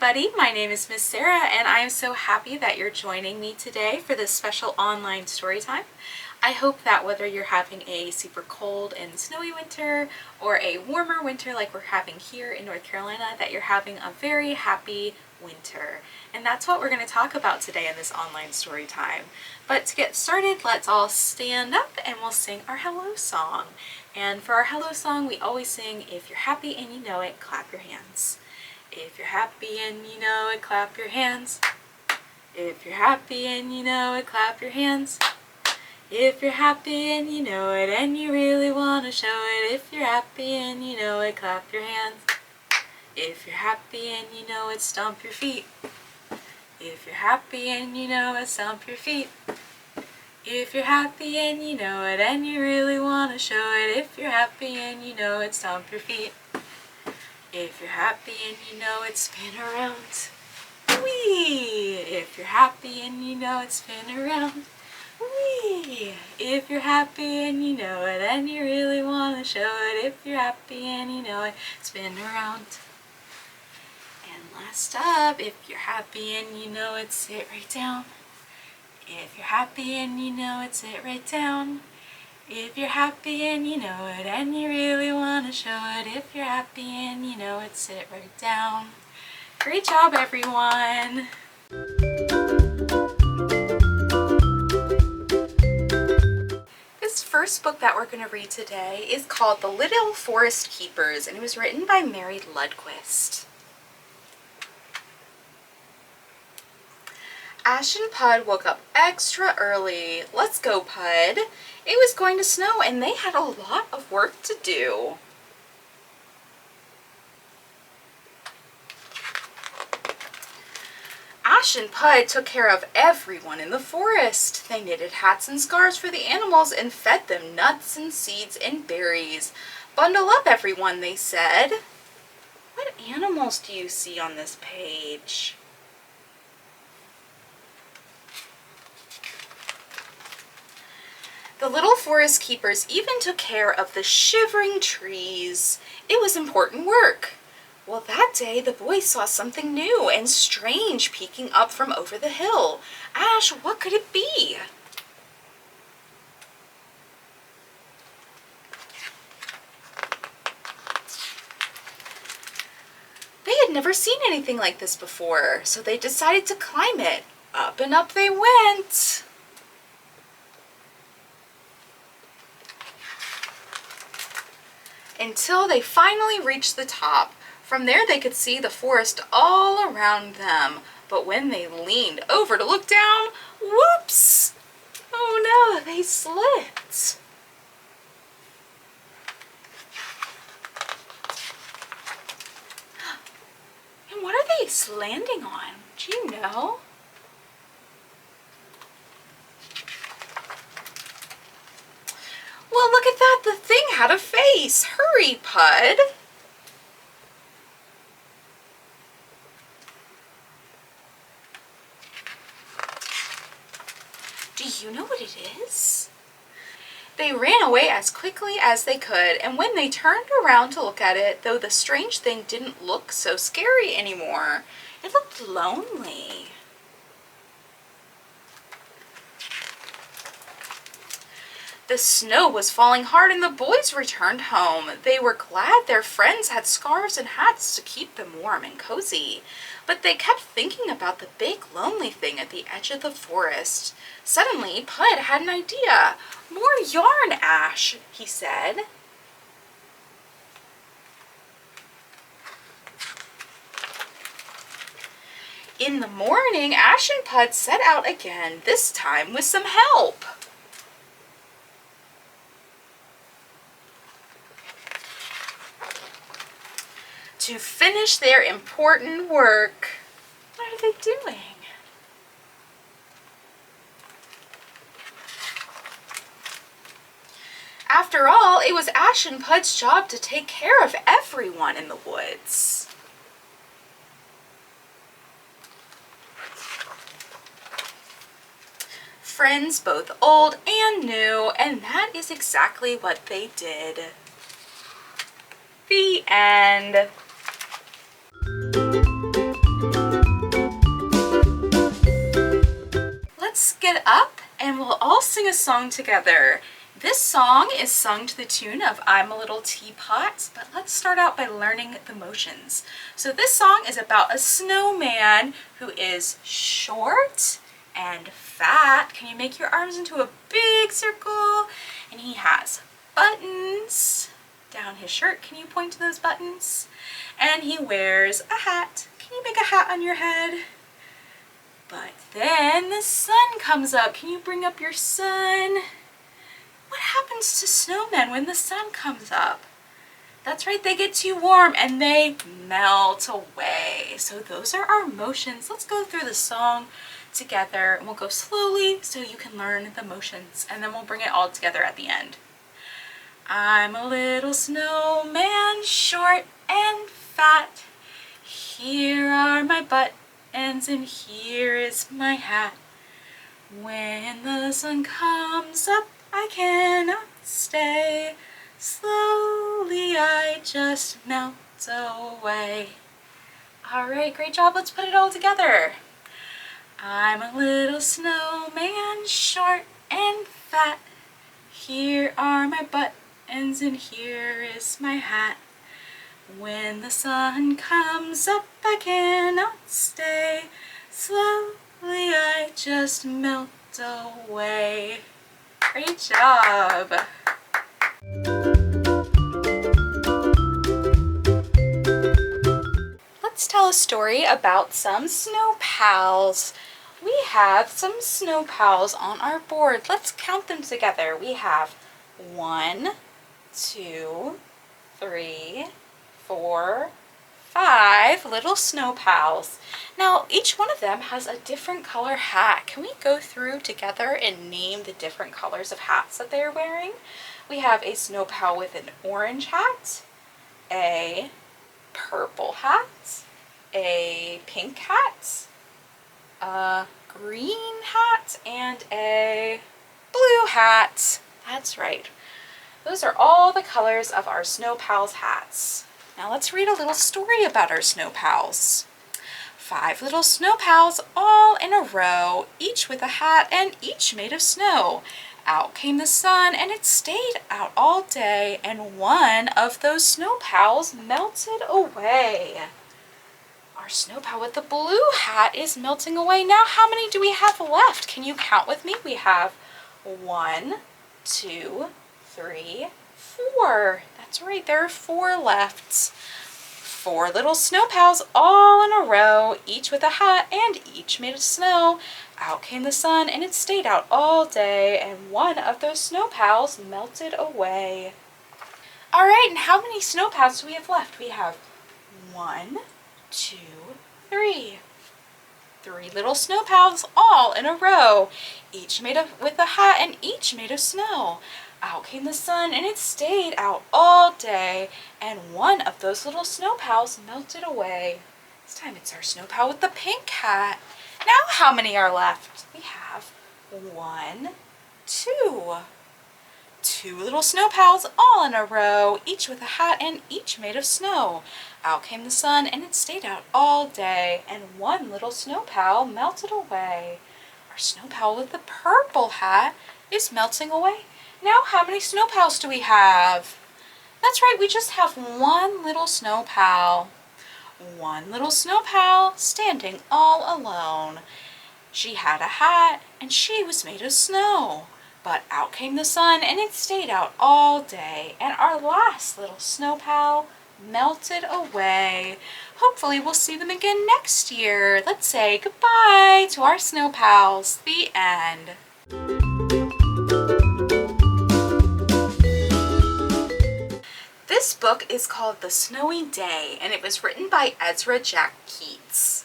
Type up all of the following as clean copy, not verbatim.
everybody, my name is Miss Sarah and I am so happy that you're joining me today for this special online story time. I hope that whether you're having a super cold and snowy winter or a warmer winter like we're having here in North Carolina, that you're having a very happy winter. And that's what we're going to talk about today in this online story time. But to get started, let's all stand up and we'll sing our hello song. And for our hello song, we always sing, if you're happy and you know it, clap your hands. If you're happy and you know it, clap your hands. If you're happy and you know it, clap your hands. If you're happy and you know it and you really want to show it, if you're happy and you know it, clap your hands. If you're happy and you know it, stomp your feet. If you're happy and you know it, stomp your feet. If you're happy and you know it and you really want to show it, if you're happy and you know it, stomp your feet. If you're happy and you know it, spin around. Whee! If you're happy and you know it, spin around. Whee! If you're happy and you know it and you really want to show it, if you're happy and you know it, spin around. And last up, if you're happy and you know it, sit right down. If you're happy and you know it, sit right down. If you're happy and you know it and you really want to show it, if you're happy and you know it, sit right down. Great job, everyone! This first book that we're going to read today is called The Little Forest Keepers, and it was written by Mary Lundquist. Ash and Pud woke up extra early. Let's go, Pud. It was going to snow and they had a lot of work to do. Ash and Pud took care of everyone in the forest. They knitted hats and scarves for the animals and fed them nuts and seeds and berries. Bundle up, everyone, they said. What animals do you see on this page? The little forest keepers even took care of the shivering trees. It was important work. Well, that day the boys saw something new and strange peeking up from over the hill. Ash, what could it be? They had never seen anything like this before, so they decided to climb it. Up and up they went. Until they finally reached the top. From there they could see the forest all around them. But when they leaned over to look down, whoops! Oh no, they slipped. And what are they landing on? Do you know? Well, look at that! The thing had a face! Hurry, Pud! Do you know what it is? They ran away as quickly as they could, and when they turned around to look at it, though the strange thing didn't look so scary anymore, it looked lonely. The snow was falling hard and the boys returned home. They were glad their friends had scarves and hats to keep them warm and cozy. But they kept thinking about the big lonely thing at the edge of the forest. Suddenly, Pud had an idea. More yarn, Ash, he said. In the morning, Ash and Pud set out again, this time with some help. To finish their important work. What are they doing? After all, it was Ash and Pud's job to take care of everyone in the woods. Friends both old and new, and that is exactly what they did. The end. get up and we'll all sing a song together. This song is sung to the tune of I'm a Little Teapot, but let's start out by learning the motions. So this song is about a snowman who is short and fat. Can you make your arms into a big circle? And he has buttons down his shirt. Can you point to those buttons? And he wears a hat. Can you make a hat on your head? But then the sun comes up. Can you bring up your sun? What happens to snowmen when the sun comes up? That's right, they get too warm and they melt away. So those are our motions. Let's go through the song together and we'll go slowly so you can learn the motions, and then we'll bring it all together at the end. I'm a little snowman, short and fat. Here are my buttons and here is my hat. When the sun comes up, I cannot stay. Slowly I just melt away. All right, great job. Let's put it all together. I'm a little snowman, short and fat. Here are my buttons and here is my hat. When the sun comes up, I cannot stay. Slowly I just melt away. Great job! Let's tell a story about some snow pals. We have some snow pals on our board. Let's count them together. We have 1, 2, 3, 4, 5 little snow pals. Now each one of them has a different color hat. Can we go through together and name the different colors of hats that they are wearing? We have a snow pal with an orange hat, a purple hat, a pink hat, a green hat, and a blue hat. That's right. Those are all the colors of our snow pals' hats. Now let's read a little story about our snow pals. 5 little snow pals all in a row, each with a hat and each made of snow. Out came the sun and it stayed out all day, and one of those snow pals melted away. Our snow pal with the blue hat is melting away. Now how many do we have left? Can you count with me? We have 1, 2, 3, 4. That's right, there are 4 left. 4 little snow pals all in a row, each with a hat and each made of snow. Out came the sun and it stayed out all day, and one of those snow pals melted away. All right, and how many snow pals do we have left? We have 1, 2, 3. 3 little snow pals all in a row, each made of with a hat and each made of snow. Out came the sun and it stayed out all day, and one of those little snow pals melted away. This time it's our snow pal with the pink hat. Now how many are left? We have 1, 2. 2 little snow pals all in a row, each with a hat and each made of snow. Out came the sun and it stayed out all day, and one little snow pal melted away. Our snow pal with the purple hat is melting away. Now how many snow pals do we have? That's right, we just have 1 little snow pal. 1 little snow pal standing all alone. She had a hat and she was made of snow. But out came the sun and it stayed out all day, and our last little snow pal melted away. Hopefully we'll see them again next year. Let's say goodbye to our snow pals. The end. This book is called The Snowy Day, and it was written by Ezra Jack Keats.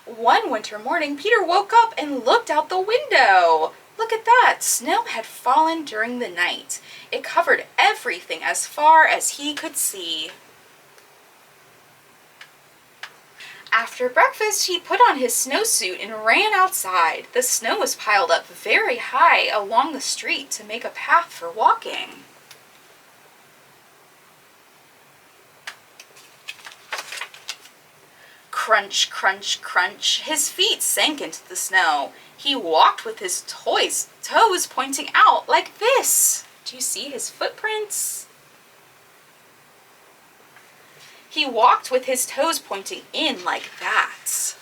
One winter morning, Peter woke up and looked out the window. Look at that! Snow had fallen during the night. It covered everything as far as he could see. After breakfast, he put on his snowsuit and ran outside. The snow was piled up very high along the street to make a path for walking. Crunch, crunch, crunch, his feet sank into the snow. He walked with his toes pointing out like this. Do you see his footprints? He walked with his toes pointing in like that.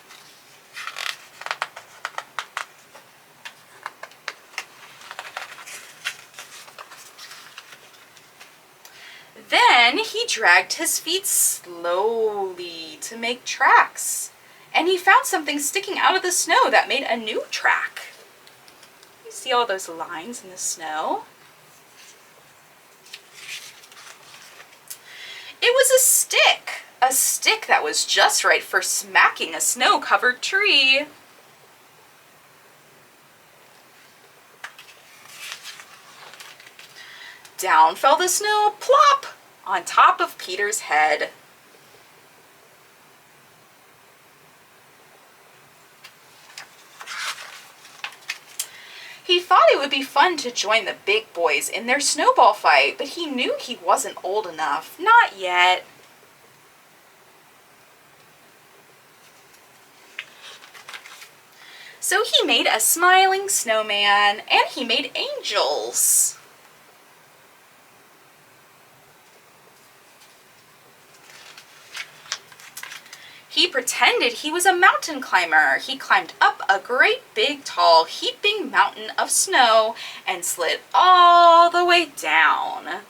Then he dragged his feet slowly to make tracks, and he found something sticking out of the snow that made a new track. You see all those lines in the snow? It was a stick that was just right for smacking a snow-covered tree. Down fell the snow, plop, on top of Peter's head. He thought it would be fun to join the big boys in their snowball fight, but he knew he wasn't old enough. Not yet. So he made a smiling snowman, and he made angels. He pretended he was a mountain climber. He climbed up a great big tall heaping mountain of snow and slid all the way down.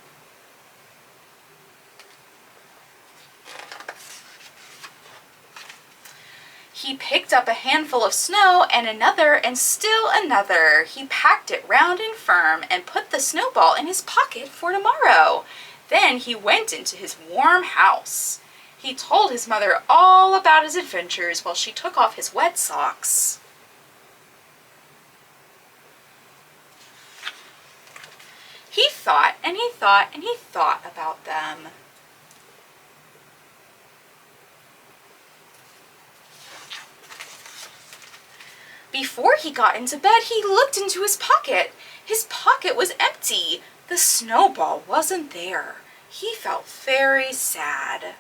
He picked up a handful of snow and another and still another. He packed it round and firm and put the snowball in his pocket for tomorrow. Then he went into his warm house. He told his mother all about his adventures while she took off his wet socks. He thought and he thought and he thought about them. Before he got into bed, he looked into his pocket. His pocket was empty. The snowball wasn't there. He felt very sad.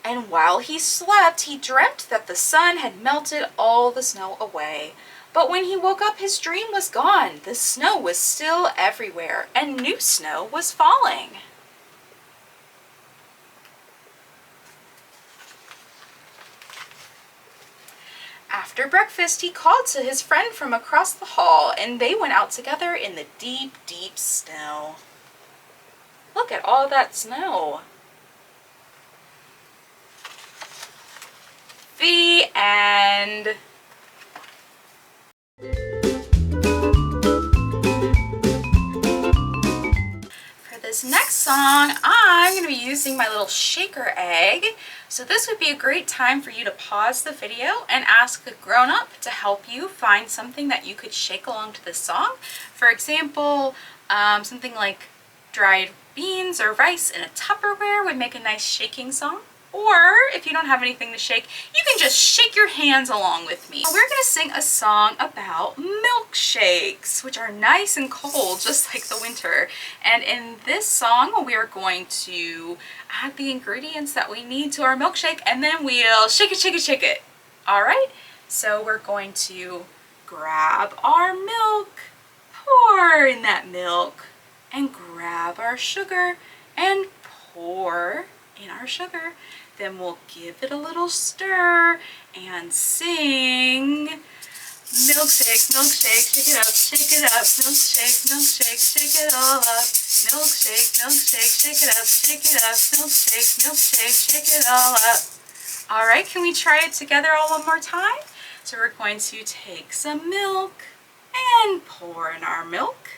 And while he slept, he dreamt that the sun had melted all the snow away. But when he woke up, his dream was gone. The snow was still everywhere, and new snow was falling. After breakfast, he called to his friend from across the hall, and they went out together in the deep, deep snow. Look at all that snow. The end. For this next song, I'm going to be using my little shaker egg. So this would be a great time for you to pause the video and ask a grown-up to help you find something that you could shake along to this song. For example, something like dried beans or rice in a Tupperware would make a nice shaking song. Or, if you don't have anything to shake, you can just shake your hands along with me. We're going to sing a song about milkshakes, which are nice and cold, just like the winter. And in this song, we are going to add the ingredients that we need to our milkshake, and then we'll shake it, shake it, shake it. Alright? So we're going to grab our milk, pour in that milk, and grab our sugar, and pour in our sugar. Then we'll give it a little stir and sing. Milkshake, milkshake, shake it up, milkshake, milkshake, shake it all up. Milkshake, milkshake, shake it up, milkshake, milkshake, shake it all up. Alright, can we try it together all one more time? So we're going to take some milk and pour in our milk,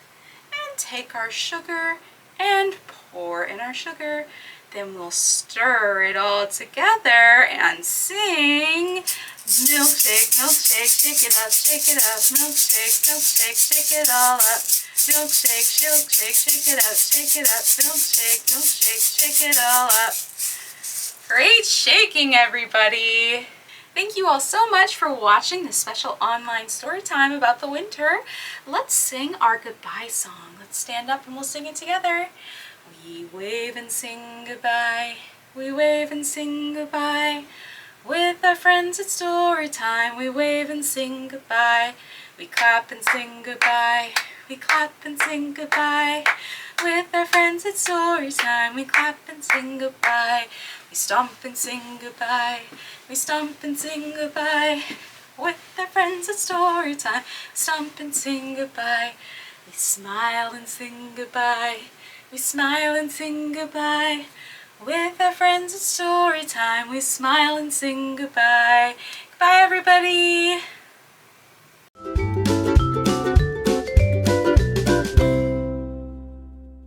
and take our sugar and pour in our sugar. Then we'll stir it all together and sing. Milkshake, milkshake, shake it up, milkshake, milkshake, shake it all up. Milkshake, milkshake, shake it up, milkshake, milkshake, shake it all up. Great shaking, everybody! Thank you all so much for watching this special online story time about the winter. Let's sing our goodbye song. Let's stand up and we'll sing it together. We wave and sing goodbye. We wave and sing goodbye. With our friends it's story time. We wave and sing goodbye. We clap and sing goodbye. We clap and sing goodbye. With our friends it's story time. We clap and sing goodbye. We stomp and sing goodbye. We stomp and sing goodbye. With our friends it's story time. Stomp and sing goodbye. We smile and sing goodbye. We smile and sing goodbye. With our friends it's story time. We smile and sing goodbye. Goodbye everybody!